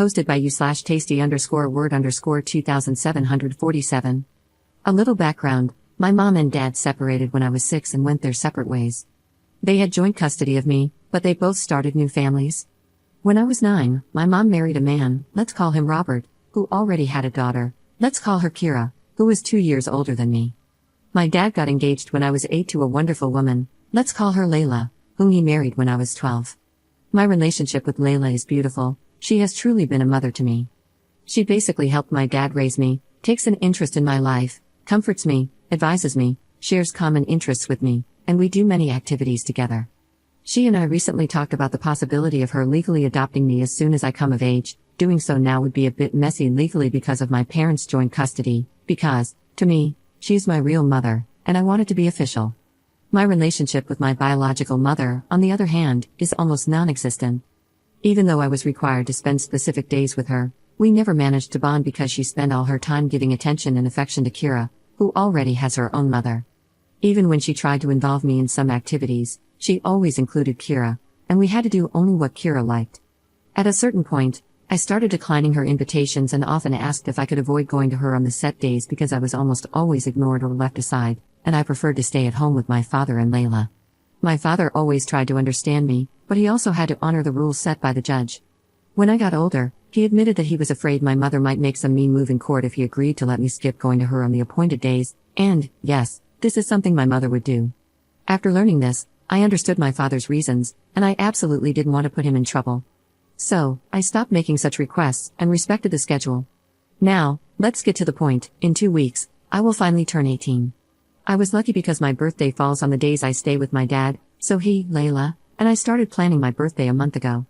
Hosted by you/tasty_word_2747. A little background: my mom and dad separated when I was 6 and went their separate ways. They had joint custody of me, but they both started new families. When I was 9, my mom married a man, let's call him Robert, who already had a daughter, let's call her Kira, who was 2 years older than me. My dad got engaged when I was 8 to a wonderful woman, let's call her Layla, whom he married when I was 12. My relationship with Layla is beautiful. She has truly been a mother to me. She basically helped my dad raise me, takes an interest in my life, comforts me, advises me, shares common interests with me, and we do many activities together. She and I recently talked about the possibility of her legally adopting me as soon as I come of age. Doing so now would be a bit messy legally because of my parents' joint custody, because, to me, she's my real mother, and I want it to be official. My relationship with my biological mother, on the other hand, is almost non-existent. Even though I was required to spend specific days with her, we never managed to bond because she spent all her time giving attention and affection to Kira, who already has her own mother. Even when she tried to involve me in some activities, she always included Kira, and we had to do only what Kira liked. At a certain point, I started declining her invitations and often asked if I could avoid going to her on the set days because I was almost always ignored or left aside, and I preferred to stay at home with my father and Layla. My father always tried to understand me, but he also had to honor the rules set by the judge. When I got older, he admitted that he was afraid my mother might make some mean move in court if he agreed to let me skip going to her on the appointed days, and, yes, this is something my mother would do. After learning this, I understood my father's reasons, and I absolutely didn't want to put him in trouble. So, I stopped making such requests and respected the schedule. Now, let's get to the point. In 2 weeks, I will finally turn 18. I was lucky because my birthday falls on the days I stay with my dad, so he, Layla, and I started planning my birthday a month ago.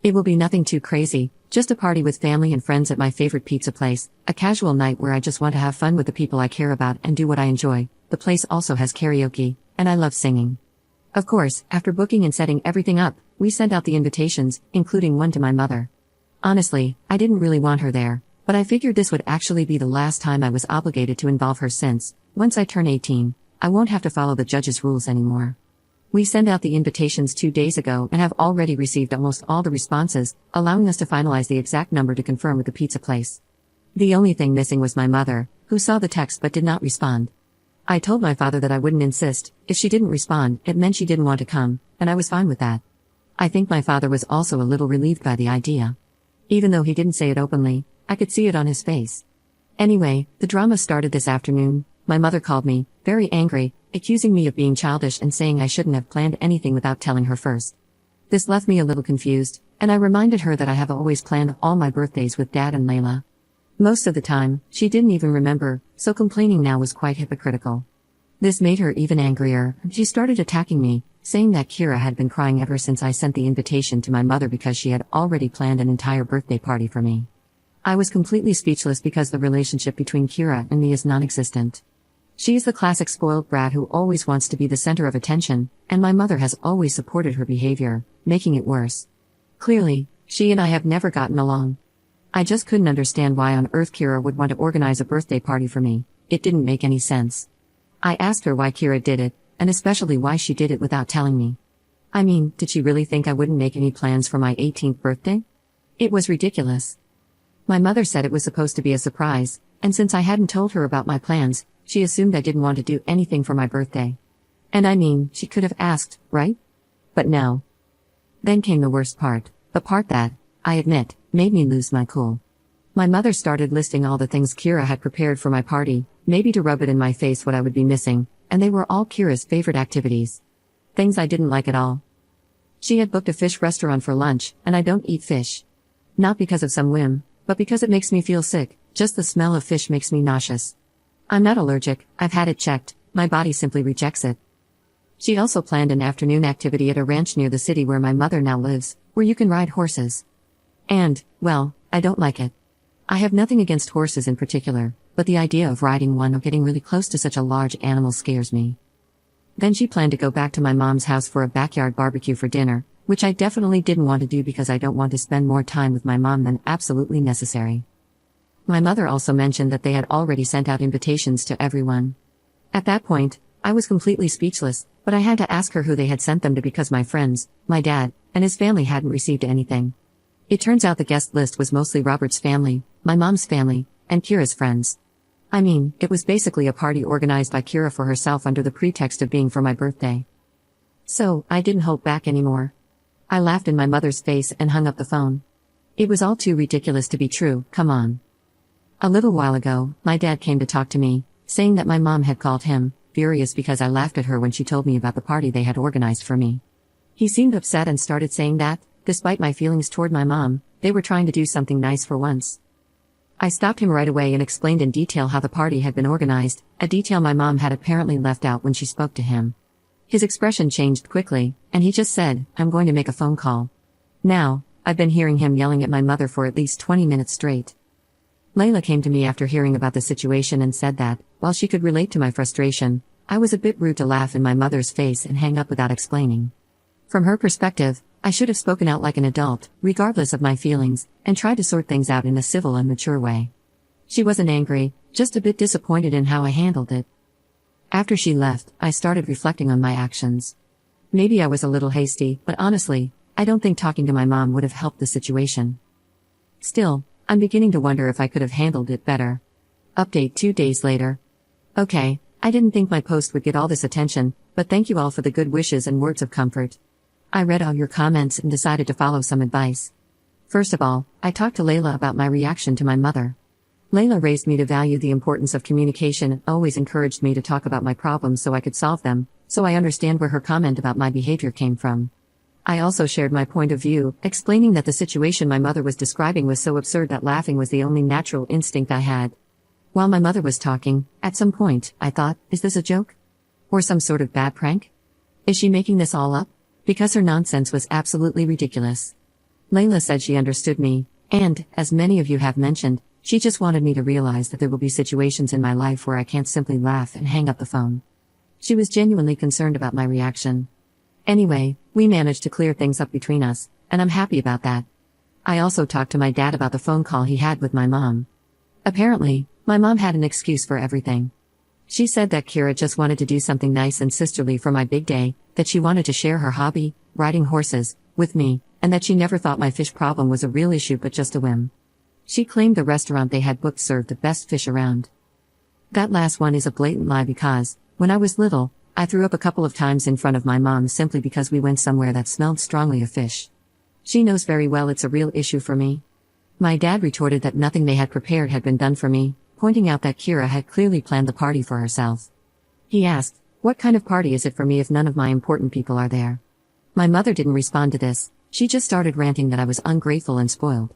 It will be nothing too crazy, just a party with family and friends at my favorite pizza place, a casual night where I just want to have fun with the people I care about and do what I enjoy. The place also has karaoke, and I love singing. Of course, after booking and setting everything up, we sent out the invitations, including one to my mother. Honestly, I didn't really want her there, but I figured this would actually be the last time I was obligated to involve her since, once I turn 18, I won't have to follow the judge's rules anymore. We sent out the invitations 2 days ago and have already received almost all the responses, allowing us to finalize the exact number to confirm with the pizza place. The only thing missing was my mother, who saw the text but did not respond. I told my father that I wouldn't insist. If she didn't respond, it meant she didn't want to come, and I was fine with that. I think my father was also a little relieved by the idea. Even though he didn't say it openly, I could see it on his face. Anyway, the drama started this afternoon. My mother called me, very angry, accusing me of being childish and saying I shouldn't have planned anything without telling her first. This left me a little confused, and I reminded her that I have always planned all my birthdays with Dad and Layla. Most of the time, she didn't even remember, so complaining now was quite hypocritical. This made her even angrier. She started attacking me, saying that Kira had been crying ever since I sent the invitation to my mother because she had already planned an entire birthday party for me. I was completely speechless because the relationship between Kira and me is non-existent. She is the classic spoiled brat who always wants to be the center of attention, and my mother has always supported her behavior, making it worse. Clearly, she and I have never gotten along. I just couldn't understand why on earth Kira would want to organize a birthday party for me. It didn't make any sense. I asked her why Kira did it, and especially why she did it without telling me. I mean, did she really think I wouldn't make any plans for my 18th birthday? It was ridiculous. My mother said it was supposed to be a surprise, and since I hadn't told her about my plans, she assumed I didn't want to do anything for my birthday. And I mean, she could have asked, right? But no. Then came the worst part, the part that, I admit, made me lose my cool. My mother started listing all the things Kira had prepared for my party, maybe to rub it in my face what I would be missing, and they were all Kira's favorite activities. Things I didn't like at all. She had booked a fish restaurant for lunch, and I don't eat fish. Not because of some whim, but because it makes me feel sick. Just the smell of fish makes me nauseous. I'm not allergic, I've had it checked, my body simply rejects it. She also planned an afternoon activity at a ranch near the city where my mother now lives, where you can ride horses. And, well, I don't like it. I have nothing against horses in particular, but the idea of riding one or getting really close to such a large animal scares me. Then she planned to go back to my mom's house for a backyard barbecue for dinner, which I definitely didn't want to do because I don't want to spend more time with my mom than absolutely necessary. My mother also mentioned that they had already sent out invitations to everyone. At that point, I was completely speechless, but I had to ask her who they had sent them to because my friends, my dad, and his family hadn't received anything. It turns out the guest list was mostly Robert's family, my mom's family, and Kira's friends. I mean, it was basically a party organized by Kira for herself under the pretext of being for my birthday. So, I didn't hold back anymore. I laughed in my mother's face and hung up the phone. It was all too ridiculous to be true, come on. A little while ago, my dad came to talk to me, saying that my mom had called him, furious because I laughed at her when she told me about the party they had organized for me. He seemed upset and started saying that, despite my feelings toward my mom, they were trying to do something nice for once. I stopped him right away and explained in detail how the party had been organized, a detail my mom had apparently left out when she spoke to him. His expression changed quickly, and he just said, "I'm going to make a phone call." Now, I've been hearing him yelling at my mother for at least 20 minutes straight. Layla came to me after hearing about the situation and said that, while she could relate to my frustration, I was a bit rude to laugh in my mother's face and hang up without explaining. From her perspective, I should have spoken out like an adult, regardless of my feelings, and tried to sort things out in a civil and mature way. She wasn't angry, just a bit disappointed in how I handled it. After she left, I started reflecting on my actions. Maybe I was a little hasty, but honestly, I don't think talking to my mom would have helped the situation. Still, I'm beginning to wonder if I could have handled it better. Update 2 days later. Okay, I didn't think my post would get all this attention, but thank you all for the good wishes and words of comfort. I read all your comments and decided to follow some advice. First of all, I talked to Layla about my reaction to my mother. Layla raised me to value the importance of communication and always encouraged me to talk about my problems so I could solve them, so I understand where her comment about my behavior came from. I also shared my point of view, explaining that the situation my mother was describing was so absurd that laughing was the only natural instinct I had. While my mother was talking, at some point, I thought, is this a joke? Or some sort of bad prank? Is she making this all up? Because her nonsense was absolutely ridiculous. Layla said she understood me, and, as many of you have mentioned, she just wanted me to realize that there will be situations in my life where I can't simply laugh and hang up the phone. She was genuinely concerned about my reaction. Anyway, we managed to clear things up between us, and I'm happy about that. I also talked to my dad about the phone call he had with my mom. Apparently, my mom had an excuse for everything. She said that Kira just wanted to do something nice and sisterly for my big day, that she wanted to share her hobby, riding horses, with me, and that she never thought my fish problem was a real issue but just a whim. She claimed the restaurant they had booked served the best fish around. That last one is a blatant lie because, when I was little, I threw up a couple of times in front of my mom simply because we went somewhere that smelled strongly of fish. She knows very well it's a real issue for me. My dad retorted that nothing they had prepared had been done for me, pointing out that Kira had clearly planned the party for herself. He asked, "What kind of party is it for me if none of my important people are there?" My mother didn't respond to this, she just started ranting that I was ungrateful and spoiled.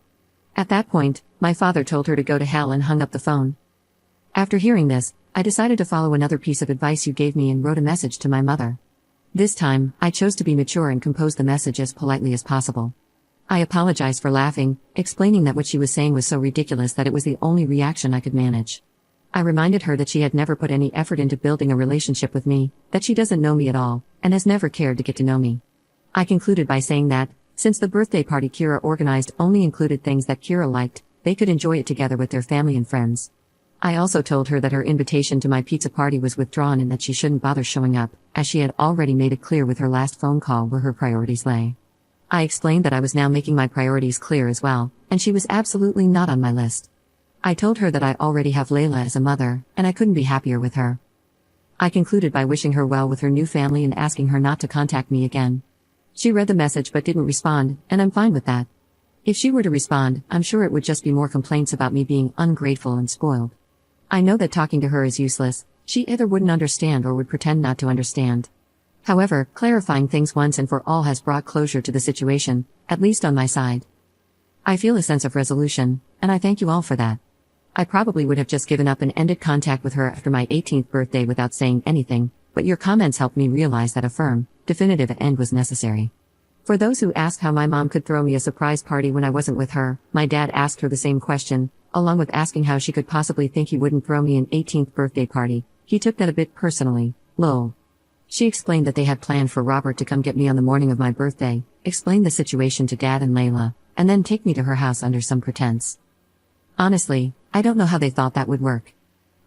At that point, my father told her to go to hell and hung up the phone. After hearing this, I decided to follow another piece of advice you gave me and wrote a message to my mother. This time, I chose to be mature and compose the message as politely as possible. I apologized for laughing, explaining that what she was saying was so ridiculous that it was the only reaction I could manage. I reminded her that she had never put any effort into building a relationship with me, that she doesn't know me at all, and has never cared to get to know me. I concluded by saying that, since the birthday party Kira organized only included things that Kira liked, they could enjoy it together with their family and friends. I also told her that her invitation to my pizza party was withdrawn and that she shouldn't bother showing up, as she had already made it clear with her last phone call where her priorities lay. I explained that I was now making my priorities clear as well, and she was absolutely not on my list. I told her that I already have Layla as a mother, and I couldn't be happier with her. I concluded by wishing her well with her new family and asking her not to contact me again. She read the message but didn't respond, and I'm fine with that. If she were to respond, I'm sure it would just be more complaints about me being ungrateful and spoiled. I know that talking to her is useless, she either wouldn't understand or would pretend not to understand. However, clarifying things once and for all has brought closure to the situation, at least on my side. I feel a sense of resolution, and I thank you all for that. I probably would have just given up and ended contact with her after my 18th birthday without saying anything, but your comments helped me realize that a firm, definitive end was necessary. For those who ask how my mom could throw me a surprise party when I wasn't with her, my dad asked her the same question, along with asking how she could possibly think he wouldn't throw me an 18th birthday party. He took that a bit personally, lol. She explained that they had planned for Robert to come get me on the morning of my birthday, explain the situation to Dad and Layla, and then take me to her house under some pretense. Honestly, I don't know how they thought that would work.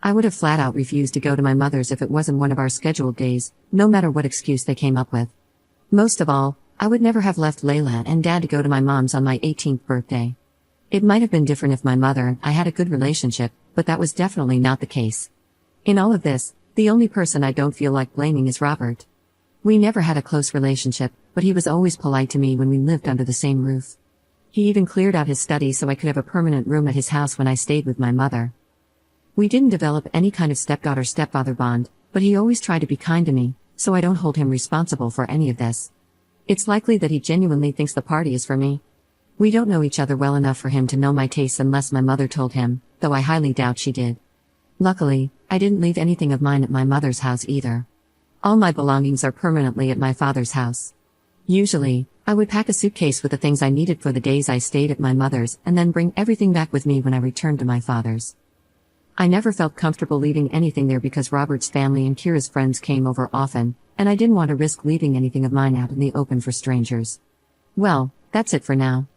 I would have flat out refused to go to my mother's if it wasn't one of our scheduled days, no matter what excuse they came up with. Most of all, I would never have left Layla and Dad to go to my mom's on my 18th birthday. It might have been different if my mother and I had a good relationship, but that was definitely not the case. In all of this, the only person I don't feel like blaming is Robert. We never had a close relationship, but he was always polite to me when we lived under the same roof. He even cleared out his study so I could have a permanent room at his house when I stayed with my mother. We didn't develop any kind of stepdaughter-stepfather bond, but he always tried to be kind to me, so I don't hold him responsible for any of this. It's likely that he genuinely thinks the party is for me. We don't know each other well enough for him to know my tastes unless my mother told him, though I highly doubt she did. Luckily, I didn't leave anything of mine at my mother's house either. All my belongings are permanently at my father's house. Usually, I would pack a suitcase with the things I needed for the days I stayed at my mother's and then bring everything back with me when I returned to my father's. I never felt comfortable leaving anything there because Robert's family and Kira's friends came over often, and I didn't want to risk leaving anything of mine out in the open for strangers. Well, that's it for now.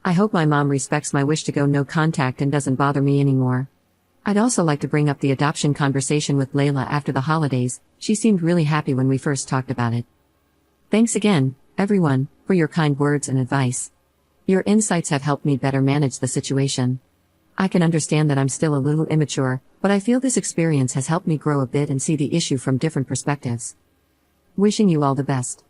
I hope my mom respects my wish to go no contact and doesn't bother me anymore. I'd also like to bring up the adoption conversation with Layla after the holidays. She seemed really happy when we first talked about it. Thanks again, everyone, for your kind words and advice. Your insights have helped me better manage the situation. I can understand that I'm still a little immature, but I feel this experience has helped me grow a bit and see the issue from different perspectives. Wishing you all the best.